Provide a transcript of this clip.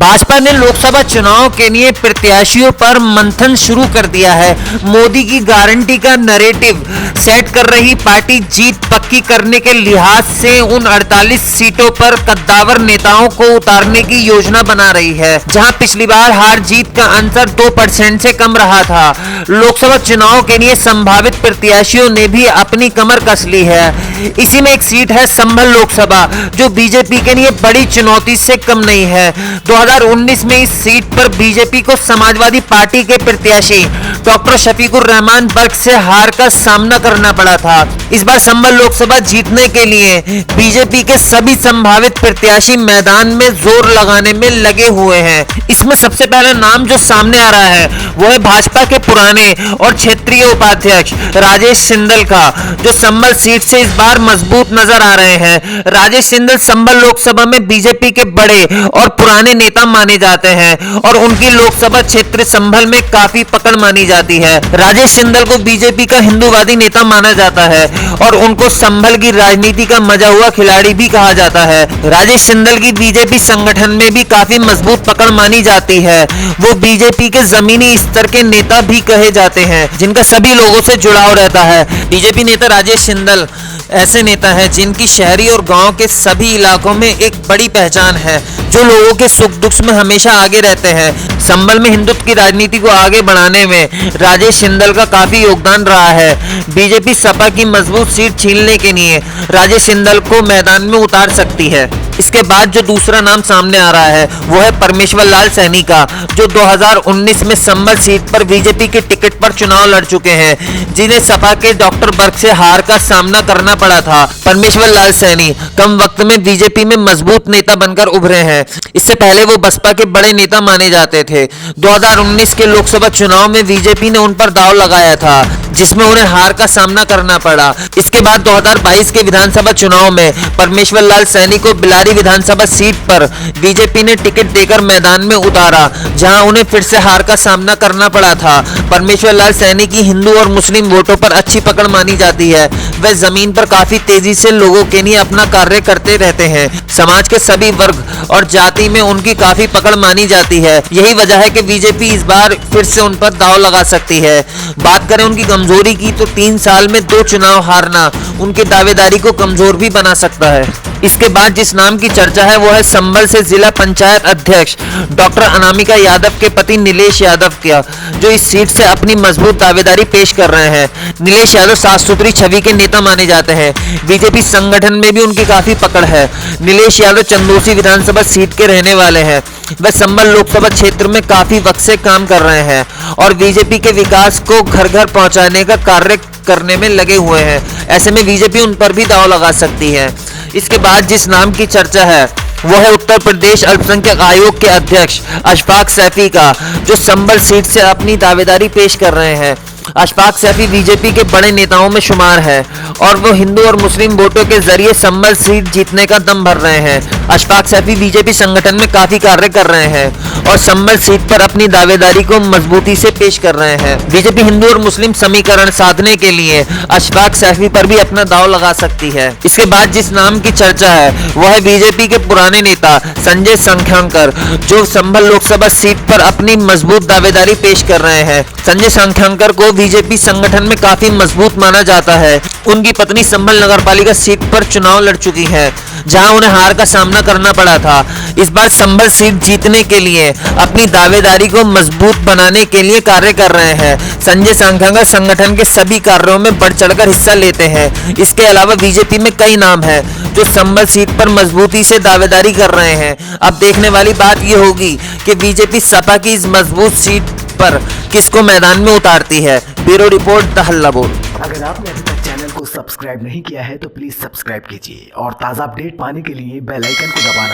भाजपा ने लोकसभा चुनाव के लिए प्रत्याशियों पर मंथन शुरू कर दिया है। मोदी की गारंटी का नैरेटिव सेट कर रही पार्टी जीत पक्की करने के लिहाज से उन 48 सीटों पर कद्दावर नेताओं को उतारने की योजना बना रही है, जहां पिछली बार हार जीत का अंतर 2% से कम रहा था। लोकसभा चुनाव के लिए संभावित प्रत्याशियों ने भी अपनी कमर कस ली है। इसी में एक सीट है संभल लोकसभा, जो बीजेपी के लिए बड़ी चुनौती से कम नहीं है। 2019 में इस सीट पर बीजेपी को समाजवादी पार्टी के प्रत्याशी डॉक्टर शफीकुर रहमान बर्क से हार का सामना करना पड़ा था। इस बार संभल लोकसभा जीतने के लिए बीजेपी के सभी संभावित प्रत्याशी मैदान में जोर लगाने में लगे हुए हैं। इसमें सबसे पहला नाम जो सामने आ रहा है वो है भाजपा के पुराने और क्षेत्रीय उपाध्यक्ष राजेश सिंदल का, जो संभल सीट से इस बार मजबूत नजर आ रहे हैं। राजेश सिंदल संभल लोकसभा में बीजेपी के बड़े और पुराने नेता माने जाते हैं और उनकी लोकसभा क्षेत्र संभल में काफी पकड़ मानी जाती है। राजेश सिंदल को बीजेपी का हिंदूवादी नेता माना जाता है और उनको संभल की राजनीति का मजा हुआ खिलाड़ी भी कहा जाता है। राजेश सिंदल की बीजेपी संगठन में भी काफी मजबूत पकड़ मानी जाती है। वो बीजेपी के जमीनी स्तर के नेता भी कहे जाते हैं, जिनका सभी लोगों से जुड़ाव रहता है। बीजेपी नेता राजेश सिंदल ऐसे नेता हैं जिनकी शहरी और गांव के सभी इलाकों में एक बड़ी पहचान है, जो लोगों के सुख दुख में हमेशा आगे रहते हैं। संभल में हिंदुत्व की राजनीति को आगे बढ़ाने में राजेश सिंदल का काफी योगदान रहा है। बीजेपी सपा की मजबूत सीट छीनने के लिए राजेश सिंदल को मैदान में उतार सकती है। इसके बाद जो दूसरा नाम सामने आ रहा है वो है परमेश्वर लाल सैनी का, जो 2019 में संभल सीट पर बीजेपी के टिकट पर चुनाव लड़ चुके हैं, जिन्हें सपा के डॉक्टर बर्क से हार का सामना करना पड़ा था। परमेश्वर लाल सैनी कम वक्त में बीजेपी में मजबूत नेता बनकर उभरे हैं। इससे पहले वो बसपा के बड़े नेता माने जाते थे। 2019 के लोकसभा चुनाव में बीजेपी ने उन पर दांव लगाया था, जिसमें उन्हें हार का सामना करना पड़ा। इसके बाद 2022 के विधानसभा चुनाव में परमेश्वर लाल सैनी को बिलारी विधानसभा सीट पर बीजेपी ने टिकट देकर मैदान में उतारा, जहां उन्हें फिर से हार का सामना करना पड़ा था। परमेश्वर लाल सैनी की हिंदू और मुस्लिम वोटों पर अच्छी पकड़ मानी जाती है। वे जमीन पर काफी तेजी से लोगों के लिए अपना कार्य करते रहते हैं। समाज के सभी वर्ग और जाति में उनकी काफी पकड़ मानी जाती है। यही वजह है कि बीजेपी इस बार फिर से उन पर दांव लगा सकती है। बात करें उनकी कमजोरी की, तो 3 साल में 2 चुनाव हारना उनकी दावेदारी को कमजोर भी बना सकता है। इसके बाद जिस नाम की चर्चा है वो है संभल से जिला पंचायत अध्यक्ष डॉक्टर अनामिका यादव के पति नीलेश यादव का, जो इस सीट से अपनी मजबूत दावेदारी पेश कर रहे हैं। नीलेश यादव साफ सुथरी छवि के नेता माने जाते हैं। बीजेपी संगठन में भी उनकी काफी पकड़ है। नीलेश यादव चंदोसी विधानसभा सीट के रहने वाले हैं। वह संभल लोकसभा क्षेत्र में काफी वक्त से काम कर रहे हैं और बीजेपी के विकास को घर घर पहुंचाने का कार्य करने में लगे हुए हैं। ऐसे में बीजेपी उन पर भी दांव लगा सकती है। इसके बाद जिस नाम की चर्चा है वो है उत्तर प्रदेश अल्पसंख्यक आयोग के अध्यक्ष अशफाक सैफी का, जो संभल सीट से अपनी दावेदारी पेश कर रहे हैं। अशफाक सैफी बीजेपी के बड़े नेताओं में शुमार है और वो हिंदू और मुस्लिम वोटों के जरिए संभल सीट जीतने का दम भर रहे हैं। अशफाक सैफी बीजेपी संगठन में काफी कार्य कर रहे हैं और संभल सीट पर अपनी दावेदारी को मजबूती से पेश कर रहे हैं। बीजेपी हिंदू और मुस्लिम समीकरण साधने के लिए अशफाक सैफी पर भी अपना दांव लगा सकती है। इसके बाद जिस नाम की चर्चा है वो है बीजेपी के पुराने नेता संजय संख्यांकर, जो संभल लोकसभा सीट पर अपनी मजबूत दावेदारी पेश कर रहे हैं। संजय संख्यांकर को बीजेपी संगठन में काफी मजबूत माना जाता है। उनकी पत्नी संभल नगरपालिका सीट पर चुनाव लड़ चुकी है, जहां उन्हें हार का सामना करना पड़ा था। इस बार संभल सीट जीतने के लिए अपनी दावेदारी को मजबूत बनाने के लिए कार्य कर रहे हैं। संजय संख्यांकर संगठन के सभी कार्यों में बढ़ चढ़कर हिस्सा लेते हैं। इसके अलावा बीजेपी में कई नाम हैं जो संभल सीट पर मजबूती से दावेदारी कर रहे हैं। अब देखने वाली बात यह होगी कि बीजेपी सपा की इस मजबूत सीट पर किसको मैदान में उतारती है। ब्यूरो रिपोर्ट द हल्ला बोल। अगर आपने अभी तक चैनल को सब्सक्राइब नहीं किया है तो प्लीज सब्सक्राइब कीजिए और ताज़ा अपडेट पाने के लिए बेल आइकन को दबाना